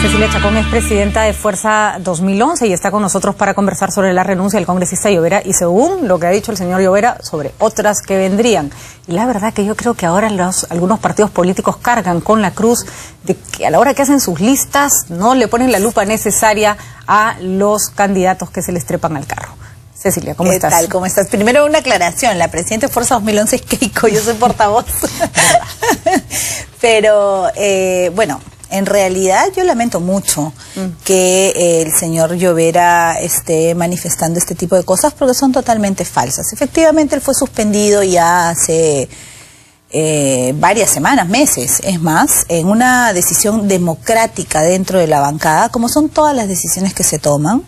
Cecilia Chacón es presidenta de Fuerza 2011 y está con nosotros para conversar sobre la renuncia del congresista Llovera y según lo que ha dicho el señor Llovera, sobre otras que vendrían. Y la verdad que yo creo que ahora algunos partidos políticos cargan con la cruz de que a la hora que hacen sus listas no le ponen la lupa necesaria a los candidatos que se les trepan al carro. Cecilia, ¿cómo estás? ¿Qué tal? ¿Cómo estás? Primero una aclaración, la presidenta de Fuerza 2011 es Keiko, yo soy portavoz. Pero, bueno, en realidad yo lamento mucho que el señor Llovera esté manifestando este tipo de cosas porque son totalmente falsas. Efectivamente, él fue suspendido ya hace varias semanas, meses, es más, en una decisión democrática dentro de la bancada, como son todas las decisiones que se toman.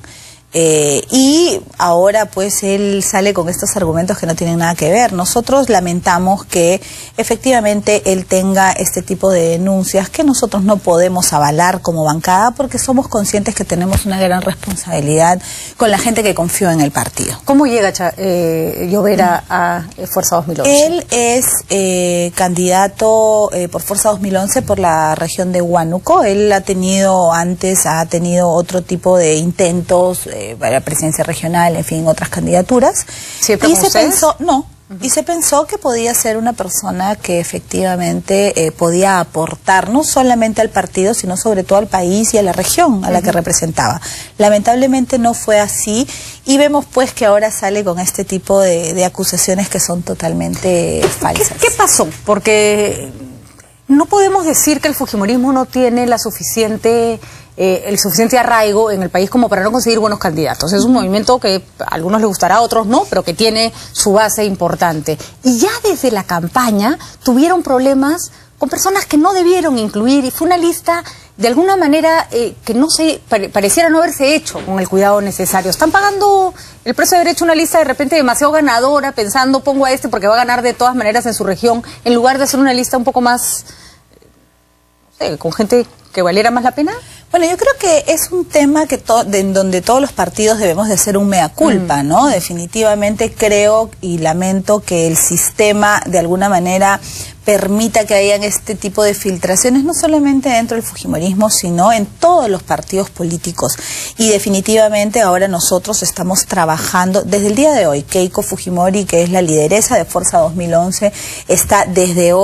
Y ahora pues él sale con estos argumentos que no tienen nada que ver. Nosotros lamentamos que efectivamente él tenga este tipo de denuncias que nosotros no podemos avalar como bancada porque somos conscientes que tenemos una gran responsabilidad con la gente que confió en el partido. ¿Cómo llega Llovera a Fuerza 2011? Él es candidato por Fuerza 2011 por la región de Huánuco. Él ha tenido otro tipo de intentos para la presidencia regional, en fin, otras candidaturas. ¿Siempre y con se ustedes? pensó, no, y se pensó que podía ser una persona que efectivamente podía aportar no solamente al partido, sino sobre todo al país y a la región a la que representaba. Lamentablemente no fue así y vemos pues que ahora sale con este tipo de acusaciones que son totalmente falsas. ¿Qué pasó? Porque no podemos decir que el fujimorismo no tiene el suficiente arraigo en el país como para no conseguir buenos candidatos. Es un movimiento que a algunos les gustará, a otros no, pero que tiene su base importante. Y ya desde la campaña tuvieron problemas con personas que no debieron incluir y fue una lista de alguna manera que no se pareciera no haberse hecho con el cuidado necesario. Están pagando el precio de derecho una lista de repente demasiado ganadora, pensando pongo a este porque va a ganar de todas maneras en su región, en lugar de hacer una lista un poco más, no sé, con gente que valiera más la pena. Bueno, yo creo que es un tema que en donde todos los partidos debemos de hacer un mea culpa, ¿no? Definitivamente creo y lamento que el sistema de alguna manera permita que hayan este tipo de filtraciones, no solamente dentro del fujimorismo, sino en todos los partidos políticos. Y definitivamente ahora nosotros estamos trabajando, desde el día de hoy, Keiko Fujimori, que es la lideresa de Fuerza 2011, está desde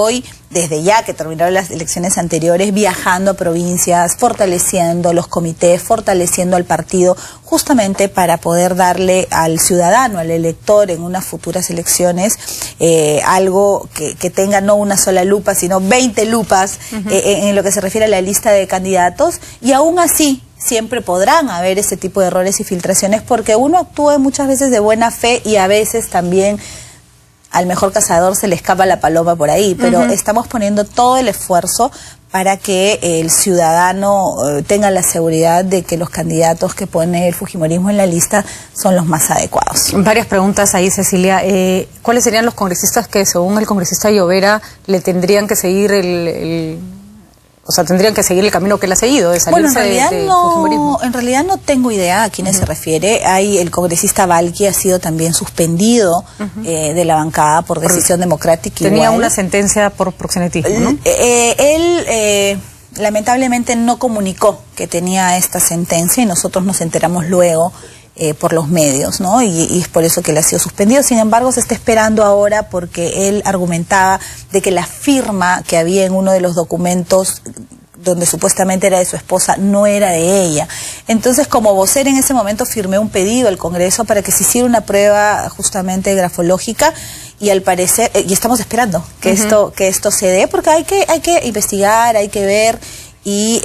ya que terminaron las elecciones anteriores, viajando a provincias, fortaleciendo los comités, fortaleciendo al partido, justamente para poder darle al ciudadano, al elector en unas futuras elecciones, algo que tenga no una sola lupa, sino 20 lupas en lo que se refiere a la lista de candidatos, y aún así siempre podrán haber ese tipo de errores y filtraciones, porque uno actúa muchas veces de buena fe y a veces también al mejor cazador se le escapa la paloma por ahí, pero estamos poniendo todo el esfuerzo para que el ciudadano tenga la seguridad de que los candidatos que pone el fujimorismo en la lista son los más adecuados. Varias preguntas ahí, Cecilia. ¿Cuáles serían los congresistas que, según el congresista Llovera, le tendrían que seguir tendrían que seguir el camino que él ha seguido, de salirse del fujimorismo? En realidad no tengo idea a quiénes se refiere. El congresista Valqui ha sido también suspendido de la bancada por decisión democrática. Tenía una sentencia por proxenetismo, ¿no? Él lamentablemente no comunicó que tenía esta sentencia y nosotros nos enteramos luego por los medios, ¿no? Y es por eso que él ha sido suspendido. Sin embargo, se está esperando ahora porque él argumentaba de que la firma que había en uno de los documentos donde supuestamente era de su esposa, no era de ella. Entonces, como vocera en ese momento firmé un pedido al Congreso para que se hiciera una prueba justamente grafológica y al parecer, y estamos esperando que esto se dé, porque hay que investigar, hay que ver. Y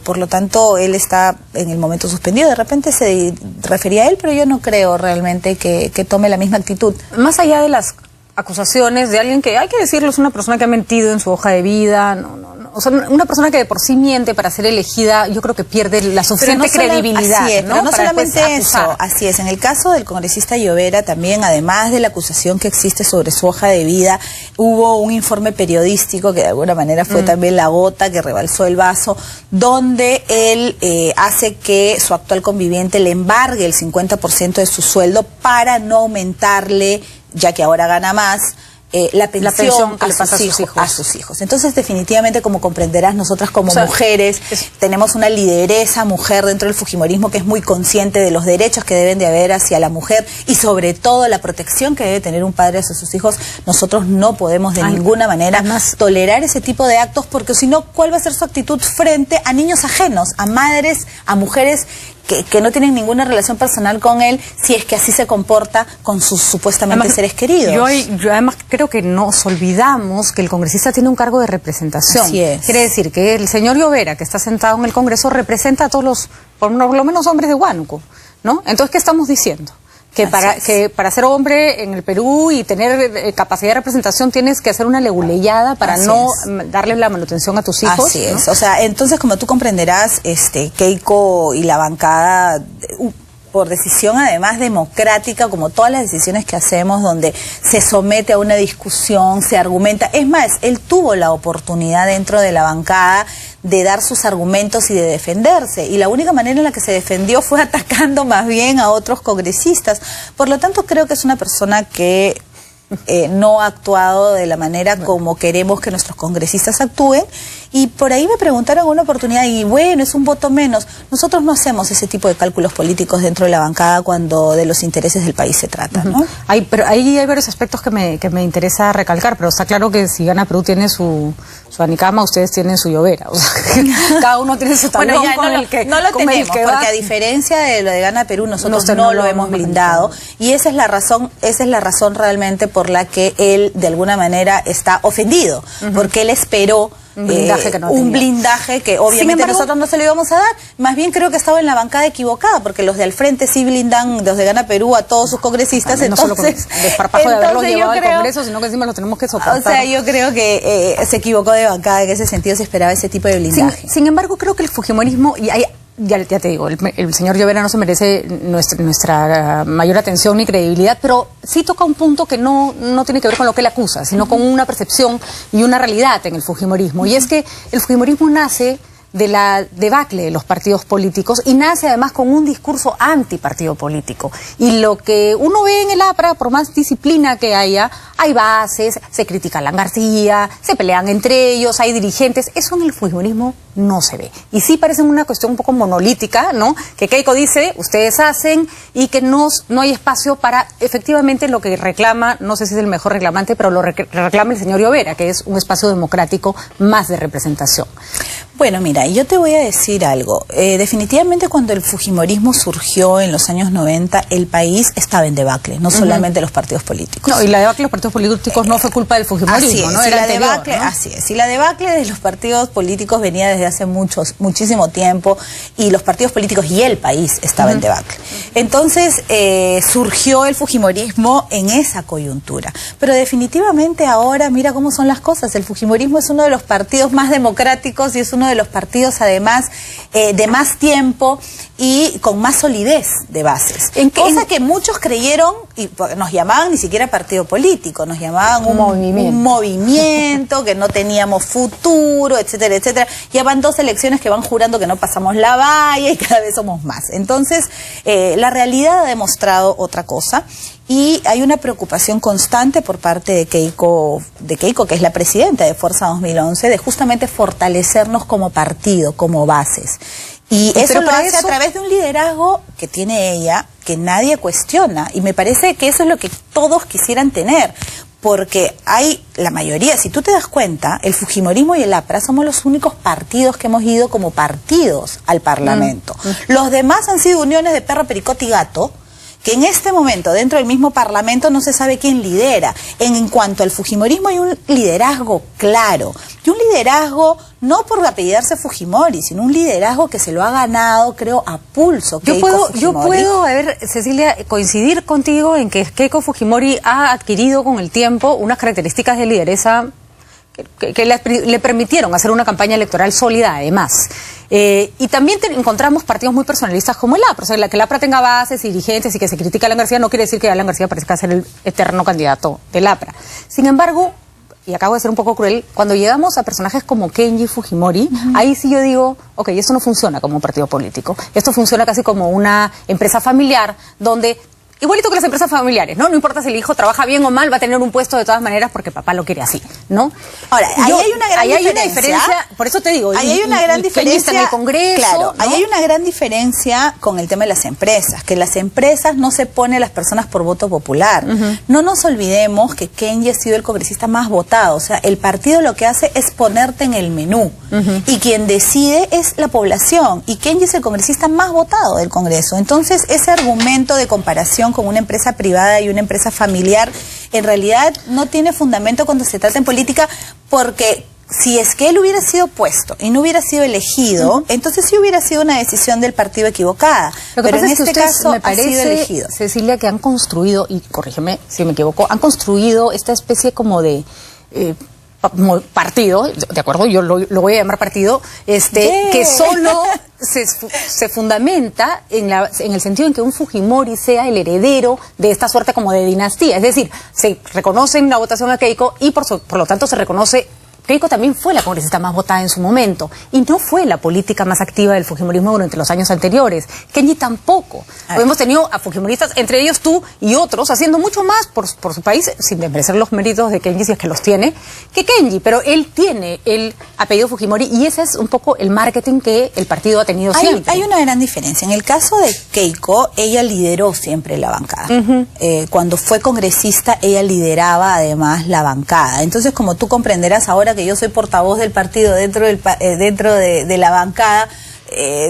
por lo tanto él está en el momento suspendido. De repente se refería a él, pero yo no creo realmente que tome la misma actitud. Más allá de las acusaciones de alguien que, hay que decirlo, es una persona que ha mentido en su hoja de vida, o sea, una persona que de por sí miente para ser elegida, yo creo que pierde la suficiente credibilidad. Así es, ¿no? pero no para solamente eso, así es. En el caso del congresista Llovera también, además de la acusación que existe sobre su hoja de vida, hubo un informe periodístico que de alguna manera fue también la gota que rebalsó el vaso, donde él hace que su actual conviviente le embargue el 50% de su sueldo para no aumentarle, ya que ahora gana más, la pensión que le pasa a sus hijos. Entonces, definitivamente, como comprenderás, nosotras como mujeres tenemos una lideresa mujer dentro del fujimorismo que es muy consciente de los derechos que deben de haber hacia la mujer y sobre todo la protección que debe tener un padre hacia sus hijos. Nosotros no podemos de ninguna manera tolerar ese tipo de actos, porque si no, ¿cuál va a ser su actitud frente a niños ajenos, a madres, a mujeres que no tienen ninguna relación personal con él, si es que así se comporta con sus supuestamente además, seres queridos? Yo además creo que nos olvidamos que el congresista tiene un cargo de representación. Así es. Quiere decir que el señor Llovera, que está sentado en el Congreso, representa a todos los, por lo menos hombres de Huánuco, ¿no? Entonces, ¿qué estamos diciendo? Que para ser hombre en el Perú y tener capacidad de representación tienes que hacer una leguleyada para darle la manutención a tus hijos. Así es. O sea, entonces, como tú comprenderás, Keiko y la bancada, por decisión además democrática, como todas las decisiones que hacemos, donde se somete a una discusión, se argumenta. Es más, él tuvo la oportunidad dentro de la bancada de dar sus argumentos y de defenderse, y la única manera en la que se defendió fue atacando más bien a otros congresistas. Por lo tanto, creo que es una persona que no ha actuado de la manera como queremos que nuestros congresistas actúen, y por ahí me preguntaron una oportunidad, y bueno, es un voto menos. Nosotros no hacemos ese tipo de cálculos políticos dentro de la bancada cuando de los intereses del país se trata, ¿no? Pero ahí hay varios aspectos que me interesa recalcar, pero está claro que si Gana Perú tiene su Anicama, ustedes tienen su Llovera, o sea, cada uno tiene su tablón no lo tenemos, porque a diferencia de lo de Gana Perú, nosotros no lo hemos blindado, y esa es la razón realmente por la que él de alguna manera está ofendido, porque él esperó un blindaje que obviamente nosotros no se lo íbamos a dar. Más bien creo que estaba en la bancada equivocada, porque los de al frente sí blindan, los de Gana Perú, a todos sus congresistas. No solo con el desparpajo de haberlos llevado al Congreso, sino que encima los tenemos que soportar. O sea, yo creo que se equivocó de bancada, en ese sentido se esperaba ese tipo de blindaje. Sin embargo, creo que el fujimorismo, y ya te digo, el señor Llovera no se merece nuestra mayor atención ni credibilidad, pero sí toca un punto que no tiene que ver con lo que él acusa, sino con una percepción y una realidad en el fujimorismo. Y es que el fujimorismo nace de la debacle de los partidos políticos y nace además con un discurso antipartido político. Y lo que uno ve en el APRA, por más disciplina que haya, hay bases, se critica a Alan García, se pelean entre ellos, hay dirigentes. Eso en el fujimorismo no se ve. Y sí parece una cuestión un poco monolítica, ¿no? Que Keiko dice, ustedes hacen, y que no hay espacio para efectivamente lo que reclama, no sé si es el mejor reclamante, pero lo reclama el señor Llovera, que es un espacio democrático más de representación. Bueno, mira, yo te voy a decir algo. Definitivamente cuando el fujimorismo surgió en los años 90, el país estaba en debacle, no solamente los partidos políticos. No, y la debacle de los partidos políticos no fue culpa del fujimorismo, ¿no? Era anterior, ¿no? Así es. Y la debacle de los partidos políticos venía desde hace muchísimo tiempo, y los partidos políticos y el país estaba en debacle. Entonces surgió el fujimorismo en esa coyuntura. Pero definitivamente ahora, mira cómo son las cosas. El fujimorismo es uno de los partidos más democráticos y es uno de los partidos además de más tiempo y con más solidez de bases. Cosa que muchos creyeron, y nos llamaban ni siquiera partido político, nos llamaban un movimiento, que no teníamos futuro, etcétera, etcétera. Ya van 2 elecciones que van jurando que no pasamos la valla y cada vez somos más. Entonces, la realidad ha demostrado otra cosa. Y hay una preocupación constante por parte de Keiko, que es la presidenta de Fuerza 2011, de justamente fortalecernos como partido, como bases. Y eso lo hace a través de un liderazgo que tiene ella, que nadie cuestiona. Y me parece que eso es lo que todos quisieran tener. Porque hay la mayoría, si tú te das cuenta, el fujimorismo y el APRA somos los únicos partidos que hemos ido como partidos al Parlamento. Los demás han sido uniones de perro, pericote y gato, que en este momento dentro del mismo Parlamento no se sabe quién lidera. En cuanto al fujimorismo hay un liderazgo claro, y un liderazgo no por apellidarse Fujimori, sino un liderazgo que se lo ha ganado, creo, a pulso. Yo puedo, a ver, Cecilia, coincidir contigo en que Keiko Fujimori ha adquirido con el tiempo unas características de lideresa que le permitieron hacer una campaña electoral sólida, además. Y también encontramos partidos muy personalistas como el APRA. O sea, que el APRA tenga bases y dirigentes y que se critica a Alan García no quiere decir que Alan García parezca ser el eterno candidato del APRA. Sin embargo, y acabo de ser un poco cruel, cuando llegamos a personajes como Kenji Fujimori, ahí sí yo digo, ok, esto no funciona como un partido político. Esto funciona casi como una empresa familiar donde igualito que las empresas familiares, ¿no? No importa si el hijo trabaja bien o mal, va a tener un puesto de todas maneras porque papá lo quiere así, ¿no? Ahora, ahí hay una gran diferencia. Por eso te digo. Ahí hay una gran diferencia. Está en el Congreso, claro, ¿no? ahí hay una gran diferencia con el tema de las empresas, que las empresas no se pone a las personas por voto popular. No nos olvidemos que Kenji ha sido el congresista más votado, o sea, el partido lo que hace es ponerte en el menú, y quien decide es la población, y Kenji es el congresista más votado del Congreso. Entonces, ese argumento de comparación con una empresa privada y una empresa familiar, en realidad no tiene fundamento cuando se trata en política, porque si es que él hubiera sido puesto y no hubiera sido elegido, entonces sí hubiera sido una decisión del partido equivocada. Lo que pero pasa en es que este ustedes, caso me parece, ha sido elegido. Cecilia, que han construido, y corrígeme si me equivoco, han construido esta especie como de partido, de acuerdo, yo lo voy a llamar partido, que solo se fundamenta en el sentido en que un Fujimori sea el heredero de esta suerte como de dinastía. Es decir, se reconoce en la votación a Keiko y por lo tanto se reconoce. Keiko también fue la congresista más votada en su momento y no fue la política más activa del fujimorismo durante los años anteriores. Kenji tampoco. Hemos tenido a fujimoristas, entre ellos tú y otros, haciendo mucho más por su país, sin desmerecer los méritos de Kenji si es que los tiene, que Kenji. Pero él tiene el apellido Fujimori y ese es un poco el marketing que el partido ha tenido siempre. Hay una gran diferencia. En el caso de Keiko, ella lideró siempre la bancada. Cuando fue congresista, ella lideraba además la bancada. Entonces, como tú comprenderás ahora que yo soy portavoz del partido dentro de la bancada,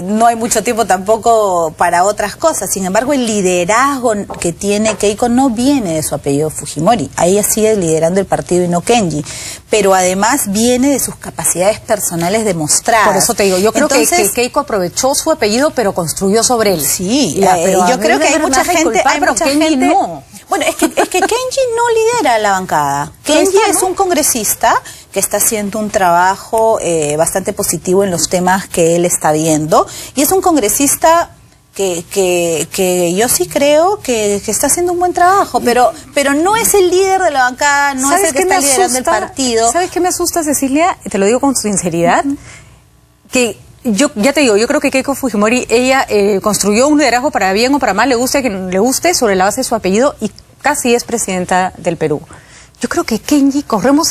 no hay mucho tiempo tampoco para otras cosas. Sin embargo, el liderazgo que tiene Keiko no viene de su apellido Fujimori. Ella sigue liderando el partido y no Kenji. Pero además viene de sus capacidades personales demostradas. Por eso te digo, yo creo que Keiko aprovechó su apellido, pero construyó sobre él. Sí, yo creo que hay mucha gente... pero Kenji no. Bueno, es que Kenji no lidera la bancada. Kenji es un congresista que está haciendo un trabajo bastante positivo en los temas que él está viendo. Y es un congresista que yo sí creo que está haciendo un buen trabajo, pero no es el líder de la bancada, no es el que está liderando el partido. ¿Sabes qué me asusta, Cecilia? Te lo digo con sinceridad, que yo ya te digo, yo creo que Keiko Fujimori, ella construyó un liderazgo para bien o para mal, le guste a quien le guste, sobre la base de su apellido, y casi es presidenta del Perú. Yo creo que Kenji, corremos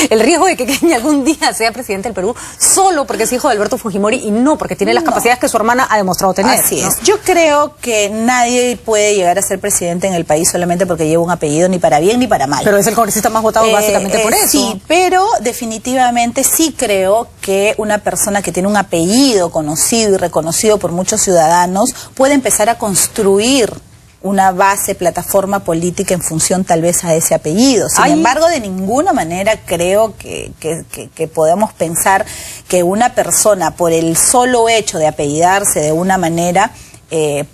el riesgo de que Kenji algún día sea presidente del Perú solo porque es hijo de Alberto Fujimori y no porque tiene las capacidades que su hermana ha demostrado tener. Así es. Yo creo que nadie puede llegar a ser presidente en el país solamente porque lleva un apellido, ni para bien ni para mal. Pero es el congresista más votado básicamente por eso. Sí, pero definitivamente sí creo que una persona que tiene un apellido conocido y reconocido por muchos ciudadanos puede empezar a construir una base, plataforma política en función tal vez a ese apellido. Sin embargo, de ninguna manera creo que podemos pensar que una persona, por el solo hecho de apellidarse de una manera,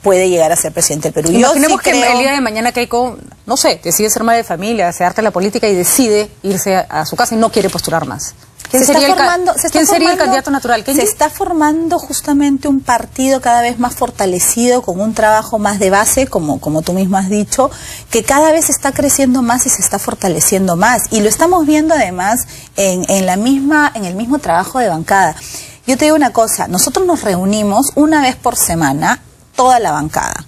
puede llegar a ser presidente del Perú. Imaginemos que el día de mañana Keiko, no sé, decide ser madre de familia, se harta la política y decide irse a su casa y no quiere postular más. ¿Quién sería el candidato natural? Se está formando justamente un partido cada vez más fortalecido, con un trabajo más de base, como tú mismo has dicho, que cada vez está creciendo más y se está fortaleciendo más. Y lo estamos viendo además en el mismo trabajo de bancada. Yo te digo una cosa, nosotros nos reunimos una vez por semana, toda la bancada.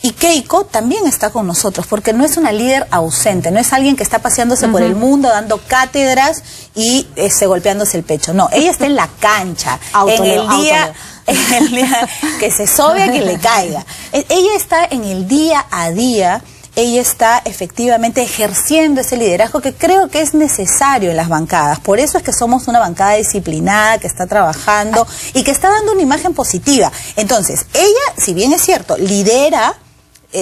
Y Keiko también está con nosotros, porque no es una líder ausente, no es alguien que está paseándose por el mundo, dando cátedras y golpeándose el pecho. No, ella está en la cancha, en el día que se sobe a que le caiga. Ella está en el día a día, ella está efectivamente ejerciendo ese liderazgo que creo que es necesario en las bancadas. Por eso es que somos una bancada disciplinada, que está trabajando y que está dando una imagen positiva. Entonces, ella, si bien es cierto, lidera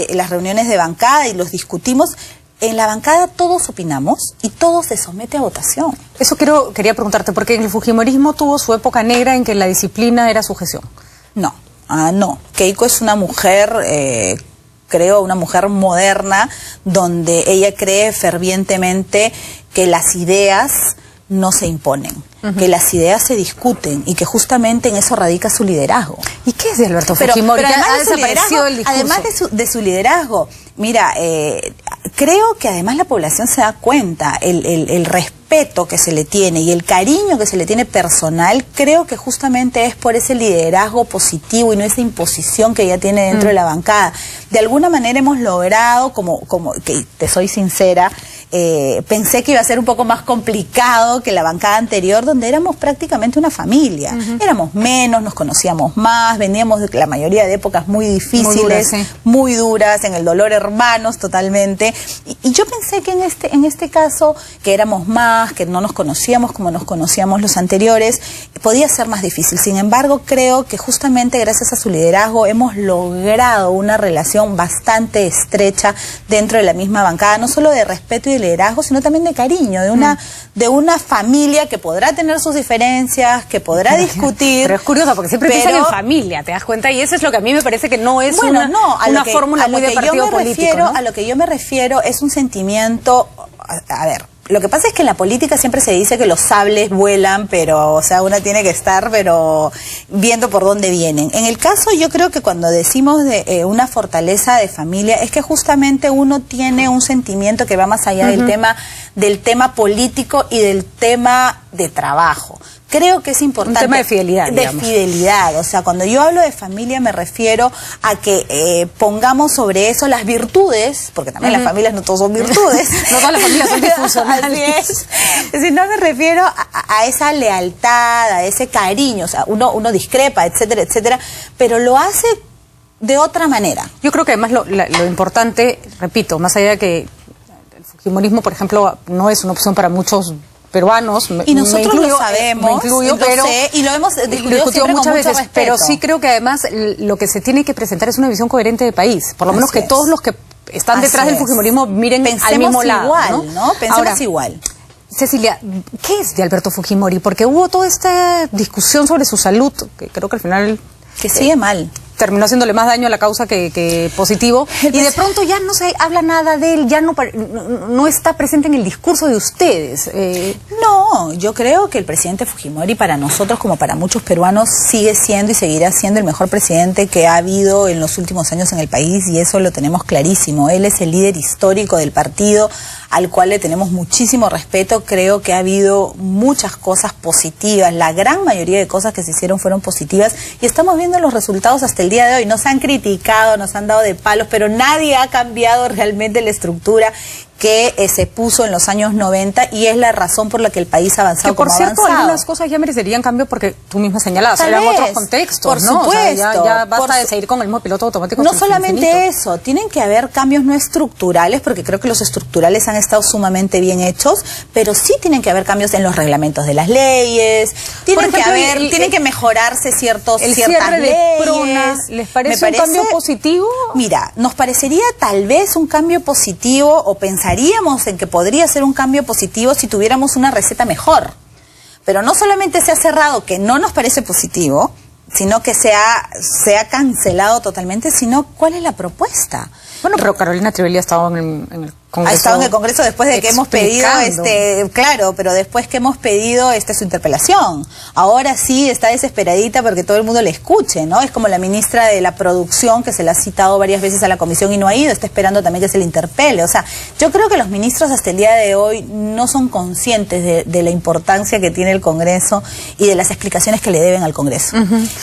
las reuniones de bancada y los discutimos, en la bancada todos opinamos y todo se somete a votación. Eso quería preguntarte, porque el fujimorismo tuvo su época negra en que la disciplina era sujeción. No, no. Keiko es una mujer, creo, una mujer moderna, donde ella cree fervientemente que las ideas no se imponen. que las ideas se discuten y que justamente en eso radica su liderazgo. ¿Y qué es de Alberto Fujimori? Pero además ha desaparecido el discurso. Además de su liderazgo, mira, creo que además la población se da cuenta, el respeto que se le tiene y el cariño que se le tiene personal, creo que justamente es por ese liderazgo positivo y no esa imposición que ella tiene dentro de la bancada. De alguna manera hemos logrado, como que te soy sincera, pensé que iba a ser un poco más complicado que la bancada anterior, donde éramos prácticamente una familia. Éramos menos, nos conocíamos más, veníamos de la mayoría de épocas muy difíciles, muy duras, en el dolor hermanos totalmente. Y yo pensé que en este caso, que éramos más, que no nos conocíamos como nos conocíamos los anteriores, podía ser más difícil. Sin embargo, creo que justamente gracias a su liderazgo hemos logrado una relación bastante estrecha dentro de la misma bancada, no solo de respeto y de liderazgo, sino también de cariño, de una familia que podrá tener sus diferencias, que podrá discutir. Pero es curioso porque siempre piensan en familia, ¿te das cuenta? Y eso es lo que a mí me parece que no es una fórmula muy de partido político, ¿no? A lo que yo me refiero es un sentimiento, a ver, lo que pasa es que en la política siempre se dice que los sables vuelan, pero, o sea, uno tiene que estar, pero viendo por dónde vienen. En el caso, yo creo que cuando decimos de una fortaleza de familia, es que justamente uno tiene un sentimiento que va más allá del tema político y del tema de trabajo. Creo que es importante. Un tema de fidelidad, digamos. De fidelidad. O sea, cuando yo hablo de familia me refiero a que pongamos sobre eso las virtudes, porque también las familias no todos son virtudes. No todas las familias son disfuncionales. Así es. Es decir, no me refiero a esa lealtad, a ese cariño. O sea, uno discrepa, etcétera, etcétera, pero lo hace de otra manera. Yo creo que además lo importante, repito, más allá de que el fujimorismo, por ejemplo, no es una opción para muchos peruanos, y nosotros lo sabemos, pero y lo hemos discutido muchas veces, pero sí creo que además lo que se tiene que presentar es una visión coherente de país, por lo menos que todos los que están detrás del fujimorismo miren al mismo lado, ¿no? Pensemos igual. Cecilia, ¿qué es de Alberto Fujimori? Porque hubo toda esta discusión sobre su salud, que creo que al final que sigue mal. Terminó haciéndole más daño a la causa que positivo, y de pronto ya no se habla nada de él, ya no está presente en el discurso de ustedes. No, yo creo que el presidente Fujimori para nosotros, como para muchos peruanos, sigue siendo y seguirá siendo el mejor presidente que ha habido en los últimos años en el país, y eso lo tenemos clarísimo. Él es el líder histórico del partido, al cual le tenemos muchísimo respeto. Creo que ha habido muchas cosas positivas, la gran mayoría de cosas que se hicieron fueron positivas, y estamos viendo los resultados hasta el día de hoy. Nos han criticado, nos han dado de palos, pero nadie ha cambiado realmente la estructura que se puso en los años 90, y es la razón por la que el país ha avanzado como ha avanzado. Por cierto, algunas cosas ya merecerían cambio porque tú misma señalabas, eran otros contextos, por ¿no? supuesto. O sea, ya basta de seguir con el mismo piloto automático. No solamente eso, tienen que haber cambios no estructurales, porque creo que los estructurales han estado sumamente bien hechos, pero sí tienen que haber cambios en los reglamentos de las leyes, tienen que mejorarse ciertas leyes. De Prona, ¿les parece un cambio positivo? Mira, nos parecería tal vez un cambio positivo, o pensaríamos en que podría ser un cambio positivo si tuviéramos una receta mejor. Pero no solamente se ha cerrado, que no nos parece positivo, sino que se ha cancelado totalmente, sino ¿cuál es la propuesta? Bueno, pero Carolina Trivelli ha estado en el Congreso. Ha estado en el Congreso después de que hemos pedido, claro, pero después que hemos pedido su interpelación. Ahora sí está desesperadita porque todo el mundo le escuche, ¿no? Es como la ministra de la Producción, que se la ha citado varias veces a la comisión y no ha ido, está esperando también que se le interpele. O sea, yo creo que los ministros hasta el día de hoy no son conscientes de la importancia que tiene el Congreso y de las explicaciones que le deben al Congreso.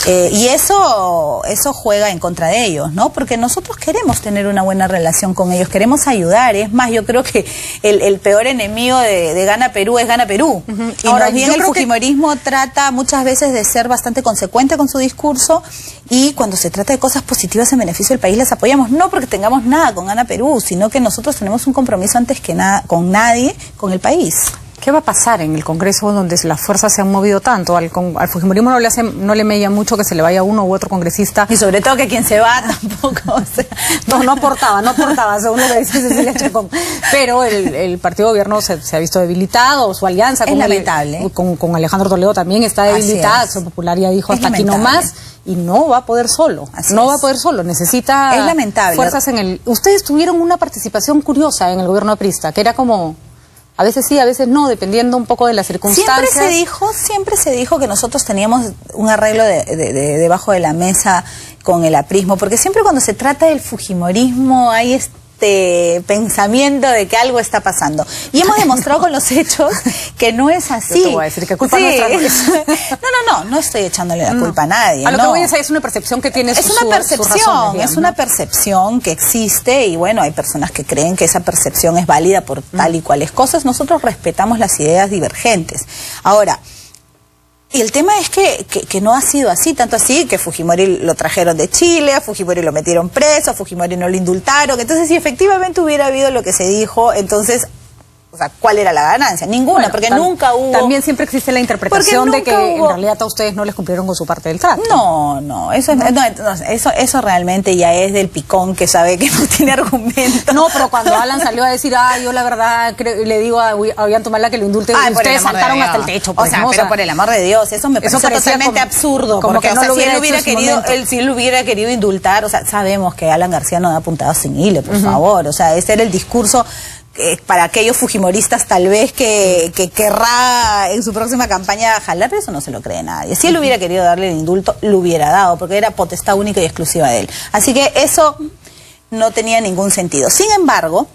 Y eso juega en contra de ellos, ¿no? Porque nosotros queremos tener una buena relación con ellos, queremos ayudar. Es más, yo creo que el peor enemigo de Gana Perú es Gana Perú. Y ahora bien, el fujimorismo trata muchas veces de ser bastante consecuente con su discurso, y cuando se trata de cosas positivas en beneficio del país las apoyamos, no porque tengamos nada con Gana Perú, sino que nosotros tenemos un compromiso antes que nada con nadie, con el país. ¿Qué va a pasar en el Congreso donde las fuerzas se han movido tanto? Al fujimorismo no le mella mucho que se le vaya uno u otro congresista. Y sobre todo que quien se va tampoco. O sea, no aportaba, según lo que dice Cecilia Chacón. Pero el partido de gobierno se ha visto debilitado, su alianza con Alejandro Toledo también está debilitada. Acción Popular ya dijo hasta aquí no más. Y no va a poder solo, va a poder solo, necesita fuerzas en el... Ustedes tuvieron una participación curiosa en el gobierno aprista, que era como... a veces sí, a veces no, dependiendo un poco de las circunstancias. Siempre se dijo que nosotros teníamos un arreglo debajo de la mesa con el aprismo, porque siempre cuando se trata del fujimorismo hay pensamiento de que algo está pasando. Y hemos demostrado con los hechos que no es así. Yo te voy a decir que culpa nuestra no es. No estoy echándole la culpa a nadie. A lo que voy a decir es una percepción que tiene es una percepción que existe y bueno, hay personas que creen que esa percepción es válida por tal y cuales cosas. Nosotros respetamos las ideas divergentes. Ahora, y el tema es que no ha sido así, tanto así que Fujimori lo trajeron de Chile, a Fujimori lo metieron preso, a Fujimori no lo indultaron. Entonces, si efectivamente hubiera habido lo que se dijo, entonces, o sea, ¿cuál era la ganancia? Ninguna, porque nunca hubo... También siempre existe la interpretación de que en realidad a ustedes no les cumplieron con su parte del trato. Eso realmente ya es del picón que sabe que no tiene argumento. No, pero cuando Alan salió a decir, yo la verdad le digo a Ollantumala que lo indulte, y ustedes saltaron hasta el techo. Pero por el amor de Dios, eso me parece totalmente absurdo. Porque si él hubiera querido indultar, o sea, sabemos que Alan García no da puntadas sin hilo, por favor. O sea, ese era el discurso... para aquellos fujimoristas tal vez que querrá en su próxima campaña jalar, pero eso no se lo cree nadie. Si él hubiera querido darle el indulto, lo hubiera dado, porque era potestad única y exclusiva de él. Así que eso no tenía ningún sentido. Sin embargo,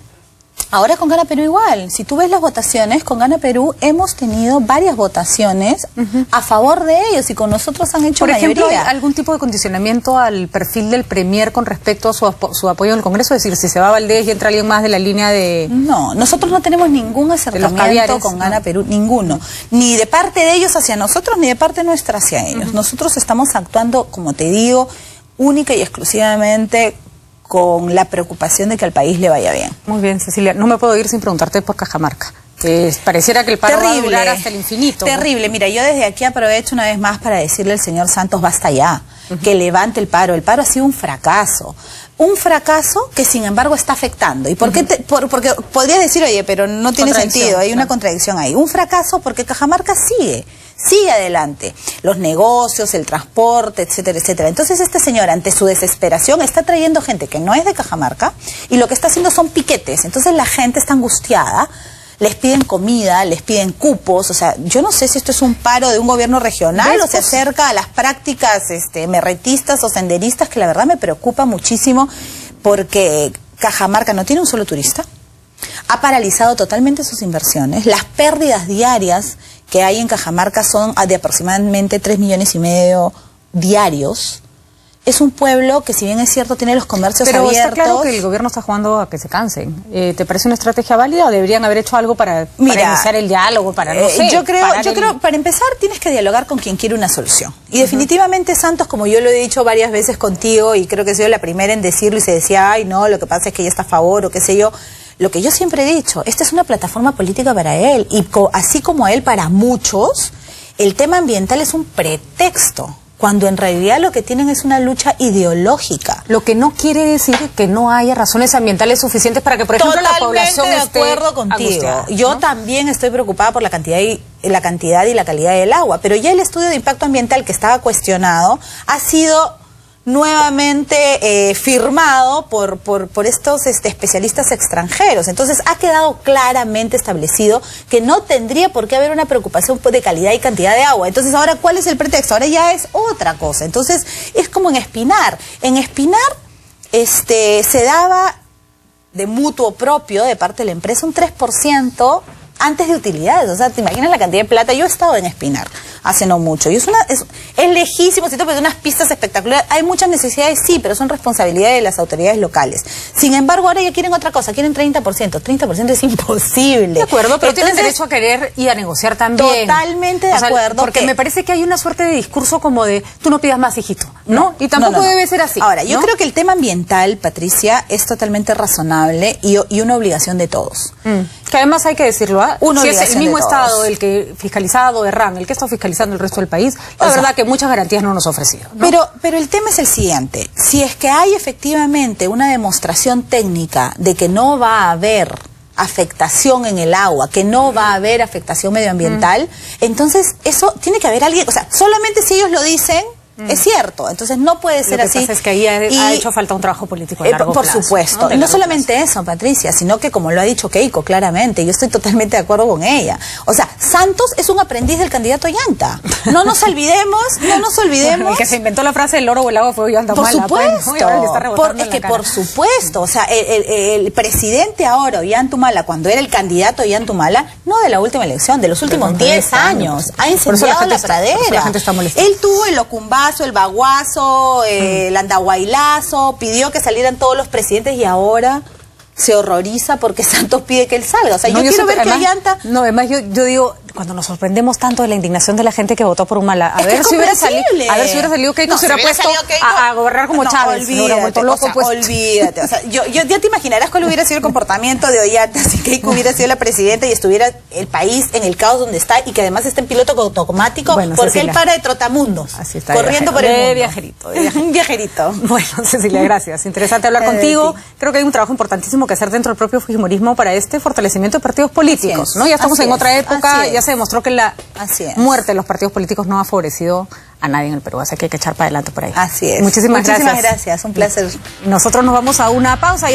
ahora con Gana Perú igual. Si tú ves las votaciones, con Gana Perú hemos tenido varias votaciones a favor de ellos y con nosotros han hecho mayoría. Por ejemplo, ¿hay algún tipo de condicionamiento al perfil del premier con respecto a su apoyo en el Congreso? Es decir, si se va Valdés y entra alguien más de la línea de... No, nosotros no tenemos ningún acercamiento con Gana Perú, ninguno. Ni de parte de ellos hacia nosotros, ni de parte nuestra hacia ellos. Nosotros estamos actuando, como te digo, única y exclusivamente con la preocupación de que al país le vaya bien. Muy bien, Cecilia. No me puedo ir sin preguntarte por Cajamarca. Pareciera que el paro va a durar hasta el infinito. Terrible. Mira, yo desde aquí aprovecho una vez más para decirle al señor Santos, basta ya, que levante el paro. El paro ha sido un fracaso. Un fracaso que sin embargo está afectando. ¿Y por qué? Porque podrías decir, oye, pero no tiene sentido, hay una contradicción ahí. Un fracaso porque Cajamarca sigue adelante. Los negocios, el transporte, etcétera, etcétera. Entonces este señor, ante su desesperación, está trayendo gente que no es de Cajamarca y lo que está haciendo son piquetes. Entonces la gente está angustiada, les piden comida, les piden cupos. O sea, yo no sé si esto es un paro de un gobierno regional o se acerca a las prácticas merretistas o senderistas, que la verdad me preocupa muchísimo porque Cajamarca no tiene un solo turista. Ha paralizado totalmente sus inversiones. Las pérdidas diarias que hay en Cajamarca son de aproximadamente 3,5 millones diarios. Es un pueblo que, si bien es cierto, tiene los comercios abiertos... Pero está claro que el gobierno está jugando a que se cansen. ¿Te parece una estrategia válida o deberían haber hecho algo para iniciar el diálogo, no sé? Yo creo, para empezar, tienes que dialogar con quien quiere una solución. Y definitivamente Santos, como yo lo he dicho varias veces contigo, y creo que soy la primera en decirlo, y se decía, ay, no, lo que pasa es que ella está a favor, o qué sé yo... Lo que yo siempre he dicho, esta es una plataforma política para él, y así como él para muchos, el tema ambiental es un pretexto, cuando en realidad lo que tienen es una lucha ideológica. Lo que no quiere decir que no haya razones ambientales suficientes para que, por ejemplo, la población esté de acuerdo contigo. Angustiada, ¿no? Yo también estoy preocupada por la cantidad y la calidad del agua, pero ya el estudio de impacto ambiental que estaba cuestionado ha sido nuevamente firmado por estos especialistas extranjeros. Entonces ha quedado claramente establecido que no tendría por qué haber una preocupación de calidad y cantidad de agua. Entonces ahora, ¿cuál es el pretexto? Ahora ya es otra cosa. Entonces es como en Espinar. En Espinar se daba de mutuo propio de parte de la empresa un 3% antes de utilidades. O sea, ¿te imaginas la cantidad de plata? Yo he estado en Espinar hace no mucho y es lejísimo, pero es unas pistas espectaculares. Hay muchas necesidades, sí, pero son responsabilidad de las autoridades locales. Sin embargo, ahora ya quieren otra cosa, quieren 30%. 30% es imposible. De acuerdo, pero tienen derecho a querer y a negociar también. Totalmente de acuerdo. Porque me parece que hay una suerte de discurso como de, tú no pidas más, hijito, ¿no? Y tampoco debe ser así. Ahora, yo creo que el tema ambiental, Patricia, es totalmente razonable y una obligación de todos. Que además hay que decirlo, si es el mismo Estado el que fiscalizado de RAM, el que está fiscalizando el resto del país, la verdad que muchas garantías no nos ha ofrecido, ¿no? Pero el tema es el siguiente, si es que hay efectivamente una demostración técnica de que no va a haber afectación en el agua, que no va a haber afectación medioambiental, entonces eso tiene que haber alguien, o sea, solamente si ellos lo dicen, Es cierto, entonces no puede ser así. Lo que pasa es que ahí ha hecho falta un trabajo político a largo plazo. Por supuesto, no solamente eso, Patricia, sino que como lo ha dicho Keiko claramente, yo estoy totalmente de acuerdo con ella. O sea, Santos es un aprendiz del candidato Ollanta. No nos olvidemos. Bueno, el que se inventó la frase del loro o el agua fue Ollanta Humala. Por supuesto, por supuesto, o sea, el presidente ahora, Ollanta Humala, cuando era el candidato Ollanta Humala, no de la última elección, de los últimos 10 años, ha incendiado la pradera. Él tuvo el Ocumbazo, el Baguazo, el Andahuaylazo, pidió que salieran todos los presidentes y ahora se horroriza porque Santos pide que él salga. O sea, yo quiero ver que Ollanta... No, además yo digo, cuando nos sorprendemos tanto de la indignación de la gente que votó por Humala, a ver si hubiera salido Keiko, se hubiera puesto a gobernar como Chávez. Olvídate. O sea, ya te imaginarás cuál hubiera sido el comportamiento de Ollanta si Keiko hubiera sido la presidenta y estuviera el país en el caos donde está y que además está en piloto automático, porque Cecilia, él para de trotamundos, así está, corriendo por el mundo. Viajerito. Un viajerito. Bueno, Cecilia, gracias. Interesante hablar contigo. Creo que hay un trabajo importantísimo que hacer dentro del propio fujimorismo para este fortalecimiento de partidos políticos, ¿no? Ya estamos en otra época, ya se demostró que la muerte de los partidos políticos no ha favorecido a nadie en el Perú, así que hay que echar para adelante por ahí. Así es. Muchísimas gracias. Un placer. Nosotros nos vamos a una pausa.